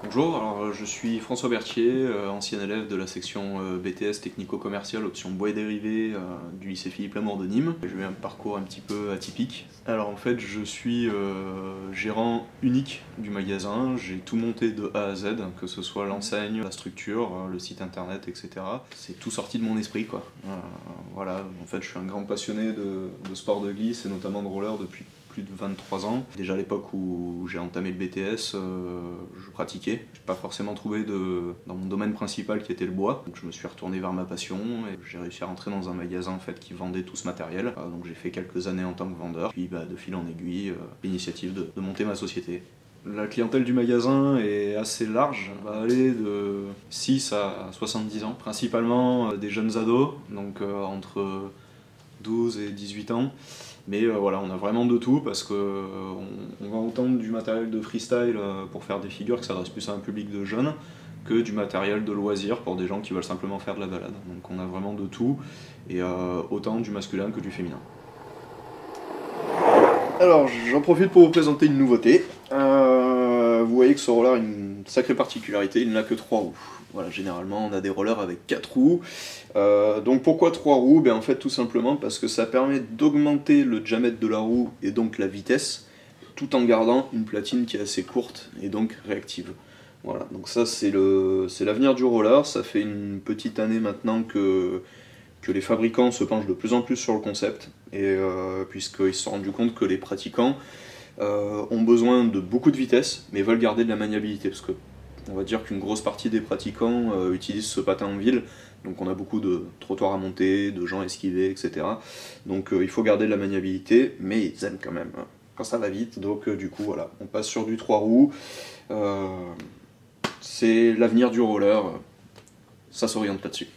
Bonjour, alors je suis François Berthier, ancien élève de la section BTS technico-commercial option bois et dérivés du lycée Philippe Lamour de Nîmes. J'ai eu un parcours un petit peu atypique. Alors en fait je suis gérant unique du magasin, j'ai tout monté de A à Z, que ce soit l'enseigne, la structure, le site internet, etc. C'est tout sorti de mon esprit quoi. Voilà, en fait je suis un grand passionné de sport de glisse et notamment de roller depuis plus de 23 ans. Déjà à l'époque où j'ai entamé le BTS, je pratiquais. Je n'ai pas forcément trouvé dans mon domaine principal qui était le bois, donc je me suis retourné vers ma passion et j'ai réussi à rentrer dans un magasin en fait, qui vendait tout ce matériel. Donc j'ai fait quelques années en tant que vendeur, puis de fil en aiguille, l'initiative de monter ma société. La clientèle du magasin est assez large, elle va aller de 6 à 70 ans, principalement des jeunes ados, donc entre 12 et 18 ans. Mais voilà, on a vraiment de tout parce qu'on vend autant du matériel de freestyle pour faire des figures qui s'adresse plus à un public de jeunes que du matériel de loisir pour des gens qui veulent simplement faire de la balade. Donc on a vraiment de tout et autant du masculin que du féminin. Alors j'en profite pour vous présenter une nouveauté. Vous voyez que ce roller a une sacrée particularité, il n'a que 3 roues. Voilà, généralement on a des rollers avec 4 roues. Donc pourquoi 3 roues? En fait tout simplement parce que ça permet d'augmenter le diamètre de la roue et donc la vitesse, tout en gardant une platine qui est assez courte et donc réactive. Voilà, donc ça c'est l'avenir du roller. Ça fait une petite année maintenant que les fabricants se penchent de plus en plus sur le concept, et puisqu'ils se sont rendus compte que les pratiquants ont besoin de beaucoup de vitesse, mais veulent garder de la maniabilité, parce que on va dire qu'une grosse partie des pratiquants utilisent ce patin en ville, donc on a beaucoup de trottoirs à monter, de gens à esquiver, etc. Donc il faut garder de la maniabilité, mais ils aiment quand même quand ça va vite, donc du coup voilà, on passe sur du 3 roues. C'est l'avenir du roller, ça s'oriente là-dessus.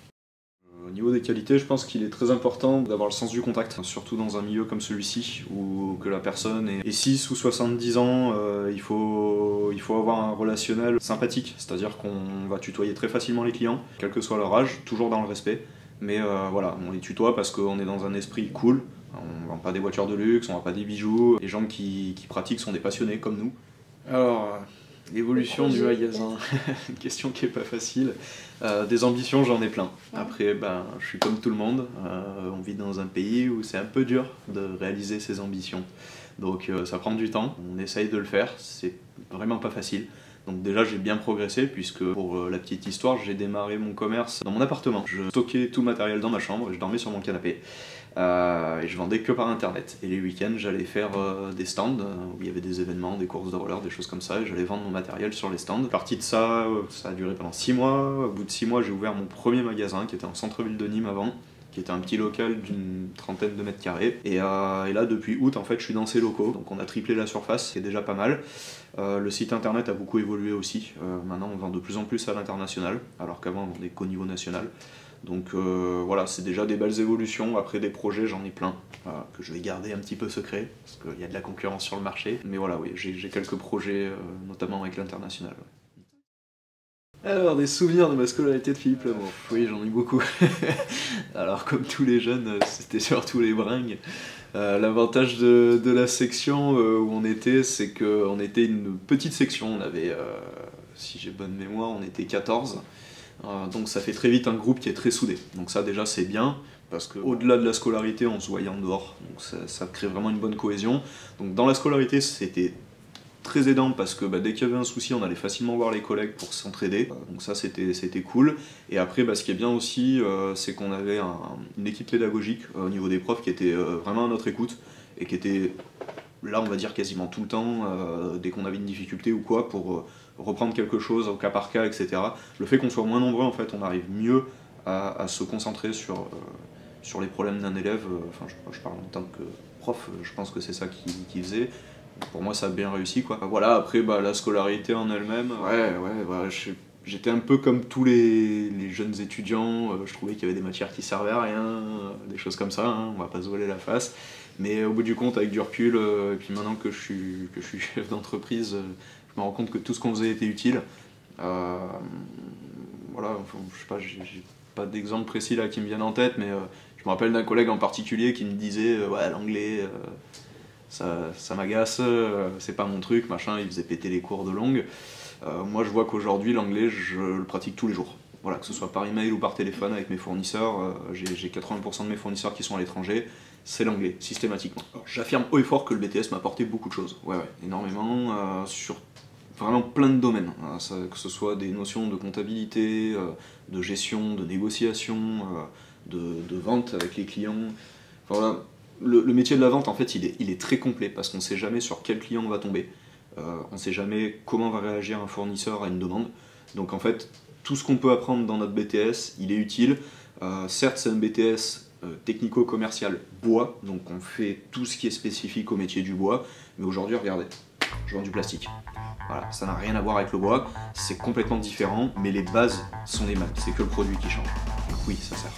Au niveau des qualités, je pense qu'il est très important d'avoir le sens du contact, surtout dans un milieu comme celui-ci, où que la personne ait 6 ou 70 ans, il faut avoir un relationnel sympathique, c'est-à-dire qu'on va tutoyer très facilement les clients, quel que soit leur âge, toujours dans le respect, mais voilà, on les tutoie parce qu'on est dans un esprit cool, on vend pas des voitures de luxe, on vend pas des bijoux, les gens qui pratiquent sont des passionnés comme nous. Alors, l'évolution du magasin, une question qui est pas facile. Des ambitions, j'en ai plein. Après, je suis comme tout le monde. On vit dans un pays où c'est un peu dur de réaliser ses ambitions. Donc ça prend du temps, on essaye de le faire, c'est vraiment pas facile. Donc déjà j'ai bien progressé puisque pour la petite histoire j'ai démarré mon commerce dans mon appartement. Je stockais tout le matériel dans ma chambre et je dormais sur mon canapé. Et je vendais que par internet. Et les week-ends j'allais faire des stands où il y avait des événements, des courses de roller, des choses comme ça, et j'allais vendre mon matériel sur les stands. Partie de ça, ça a duré pendant 6 mois. Au bout de 6 mois j'ai ouvert mon premier magasin qui était en centre-ville de Nîmes avant, qui était un petit local d'une trentaine de mètres carrés. Et là, depuis août, en fait, je suis dans ces locaux. Donc on a triplé la surface, c'est déjà pas mal. Le site internet a beaucoup évolué aussi. Maintenant, on vend de plus en plus à l'international, alors qu'avant, on vendait qu'au niveau national. Donc voilà, c'est déjà des belles évolutions. Après, des projets, j'en ai plein, que je vais garder un petit peu secret, parce qu'il y a de la concurrence sur le marché. Mais voilà, oui, j'ai quelques projets, notamment avec l'international. Ouais. Alors, des souvenirs de ma scolarité de Philippe Lamour. Oui, j'en ai beaucoup. Alors, comme tous les jeunes, c'était surtout les bringues. L'avantage de la section où on était, c'est qu'on était une petite section. On avait, si j'ai bonne mémoire, on était 14. Donc ça fait très vite un groupe qui est très soudé. Donc ça déjà c'est bien, parce qu'au-delà de la scolarité, on se voyait en dehors. Donc ça crée vraiment une bonne cohésion. Donc dans la scolarité, c'était très aidant parce que dès qu'il y avait un souci, on allait facilement voir les collègues pour s'entraider. Donc ça c'était cool. Et après, ce qui est bien aussi, c'est qu'on avait une équipe pédagogique au niveau des profs qui était vraiment à notre écoute et qui était là, on va dire quasiment tout le temps, dès qu'on avait une difficulté ou quoi, pour reprendre quelque chose au cas par cas, etc. Le fait qu'on soit moins nombreux, en fait, on arrive mieux à se concentrer sur les problèmes d'un élève. Enfin, je parle en tant que prof, je pense que c'est ça qui faisait. Pour moi, ça a bien réussi, quoi. Voilà, après, la scolarité en elle-même, j'étais un peu comme tous les jeunes étudiants, je trouvais qu'il y avait des matières qui servaient à rien, des choses comme ça, hein, on va pas se voiler la face. Mais au bout du compte, avec du recul, et puis maintenant que je suis chef d'entreprise, je me rends compte que tout ce qu'on faisait était utile. Voilà, enfin, je sais pas, j'ai pas d'exemple précis là qui me viennent en tête, mais je me rappelle d'un collègue en particulier qui me disait ouais, l'anglais, ça m'agace, c'est pas mon truc, machin, il faisait péter les cours de langue. Moi je vois qu'aujourd'hui l'anglais je le pratique tous les jours. Voilà, que ce soit par email ou par téléphone avec mes fournisseurs, j'ai 80% de mes fournisseurs qui sont à l'étranger, c'est l'anglais, systématiquement. J'affirme haut et fort que le BTS m'a apporté beaucoup de choses, ouais, énormément, sur vraiment plein de domaines, que ce soit des notions de comptabilité, de gestion, de négociation, de vente avec les clients. Enfin, voilà, le métier de la vente, en fait, il est très complet parce qu'on ne sait jamais sur quel client on va tomber, on ne sait jamais comment va réagir un fournisseur à une demande. Donc en fait, tout ce qu'on peut apprendre dans notre BTS, il est utile. Certes, c'est un BTS technico-commercial bois, donc on fait tout ce qui est spécifique au métier du bois, mais aujourd'hui, regardez, je vends du plastique. Voilà, ça n'a rien à voir avec le bois, c'est complètement différent, mais les bases sont les mêmes, c'est que le produit qui change. Donc oui, ça sert.